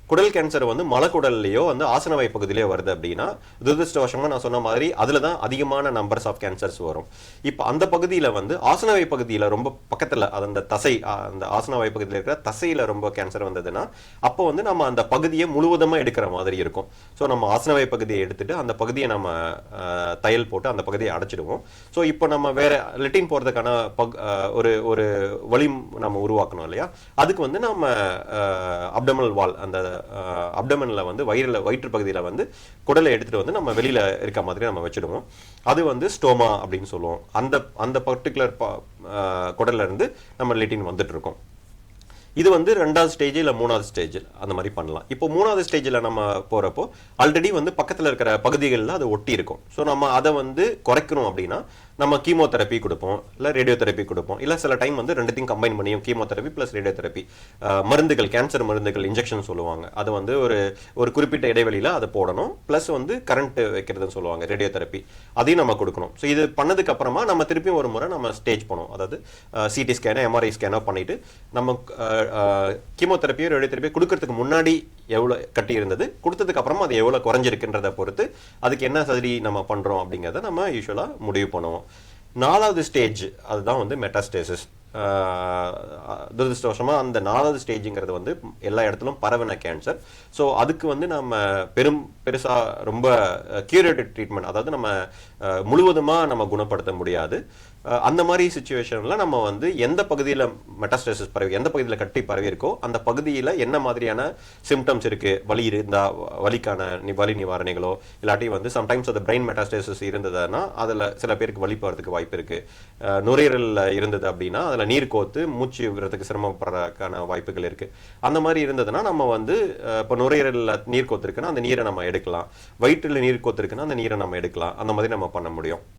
குடல் கேன்சர் வந்து மலக்குடல்லையோ வந்து ஆசனவாய் பகுதியிலேயோ வருது அப்படின்னா துரதிருஷ்டவசமாக நான் சொன்ன மாதிரி அதில் தான் அதிகமான நம்பர்ஸ் ஆஃப் கேன்சர்ஸ் வரும். இப்போ அந்த பகுதியில் வந்து ஆசனவாய் பகுதியில் ரொம்ப பக்கத்தில் அது அந்த தசை அந்த ஆசனவாய் பகுதியில் இருக்கிற தசையில் ரொம்ப கேன்சர் வந்ததுன்னா அப்போ வந்து நம்ம அந்த பகுதியை முழுவதுமாக எடுக்கிற மாதிரி இருக்கும். ஸோ நம்ம ஆசனவாய் பகுதியை எடுத்துட்டு அந்த பகுதியை நம்ம தையல் போட்டு அந்த பகுதியை அடைச்சிடுவோம். ஸோ இப்போ நம்ம வேற லெட்டின் போகிறதுக்கான ஒரு ஒரு வழி நம்ம உருவாக்கணும் இல்லையா, அதுக்கு வந்து நம்ம அப்டமல் வால் அந்த அப்டமன்ல வந்து வயிற்று பகுதியில வந்து குடலை எடுத்துட்டு வந்து நம்ம வெளியில இருக்க மாதிரி நம்ம வச்சிடுவோம். அது வந்து ஸ்டோமா அப்படின்னு சொல்லுவோம். அந்த அந்த பர்டிகுலர் குடல்ல இருந்து நம்ம லெட்டின் வந்துட்டு இருக்கோம். இது வந்து 2வது ஸ்டேஜ் இல்லை 3வது ஸ்டேஜ் அந்த மாதிரி பண்ணலாம். இப்போ 3வது ஸ்டேஜில் நம்ம போகிறப்போ ஆல்ரெடி வந்து பக்கத்தில் இருக்கிற பகுதிகளில் அது ஒட்டி இருக்கும். ஸோ நம்ம அதை வந்து குறைக்கணும் அப்படின்னா நம்ம கீமோதெரப்பி கொடுப்போம், இல்லை ரேடியோதெரப்பி கொடுப்போம், இல்லை சில டைம் வந்து ரெண்டுத்தையும் கம்பைன் பண்ணியும் கீமோதெரப்பி ப்ளஸ் ரேடியோதெரப்பி மருந்துகள், கேன்சர் மருந்துகள் இன்ஜெக்ஷன் சொல்லுவாங்க. அது வந்து ஒரு குறிப்பிட்ட இடைவெளியில் அதை போடணும். ப்ளஸ் வந்து கரண்ட் வைக்கிறதுன்னு சொல்லுவாங்க, ரேடியோதெரப்பி, அதையும் நம்ம கொடுக்கணும். ஸோ இது பண்ணதுக்கு அப்புறமா நம்ம திருப்பியும் ஒரு முறை நம்ம ஸ்டேஜ் போனோம். அதாவது சிடி ஸ்கேனோ எம்ஆர்ஐ ஸ்கேனோ பண்ணிட்டு நம்ம கீமோதெரப்பியோ ரேடியோதெரப்பியோ கொடுக்கறதுக்கு முன்னாடி எவ்வளோ கட்டி இருந்தது, கொடுத்ததுக்கு அப்புறமா அது எவ்வளோ குறைஞ்சிருக்குன்றதை பொறுத்து அதுக்கு என்ன சரி நம்ம பண்ணுறோம் அப்படிங்கிறத நம்ம யூஸ்வலாக முடிவு பண்ணுவோம். 4வது ஸ்டேஜ் அதுதான் வந்து மெட்டாஸ்டேசிஸ். துரதிருஷ்டவசமாக அந்த 4வது ஸ்டேஜுங்கிறது வந்து எல்லா இடத்துலும் பரவின கேன்சர். ஸோ அதுக்கு வந்து நம்ம பெருசாக ரொம்ப கியூரேட்டிவ் ட்ரீட்மெண்ட், அதாவது நம்ம முழுவதுமாக நம்ம குணப்படுத்த முடியாது. அந்த மாதிரி சுச்சுவேஷனில் நம்ம வந்து எந்த பகுதியில் மெட்டாஸ்டேசிஸ் பரவி, எந்த பகுதியில் கட்டி பரவி இருக்கோ அந்த பகுதியில் என்ன மாதிரியான சிம்டம்ஸ் இருக்குது, வலி இருந்தால் வலிக்கான வலி நிவாரணிகளோ, இல்லாட்டி வந்து சம்டைம்ஸ் அது பிரெயின் மெட்டாஸ்டேசிஸ் இருந்ததுன்னா அதில் சில பேருக்கு வலி போகிறதுக்கு வாய்ப்பு இருக்குது. நுரையீரலில் இருந்தது அப்படின்னா அதில் நீர் கோத்து மூச்சு விடுறதுக்கு சிரமப்படுறதுக்கான வாய்ப்புகள் இருக்குது. அந்த மாதிரி இருந்ததுன்னா நம்ம வந்து இப்போ நுரையீரலில் நீர் கோத்து இருக்குன்னா அந்த நீரை நம்ம எடுக்கலாம், வயிற்றில் நீர் கோத்து இருக்குன்னா அந்த நீரை நம்ம எடுக்கலாம். அந்த மாதிரி நம்ம பண்ண முடியும்.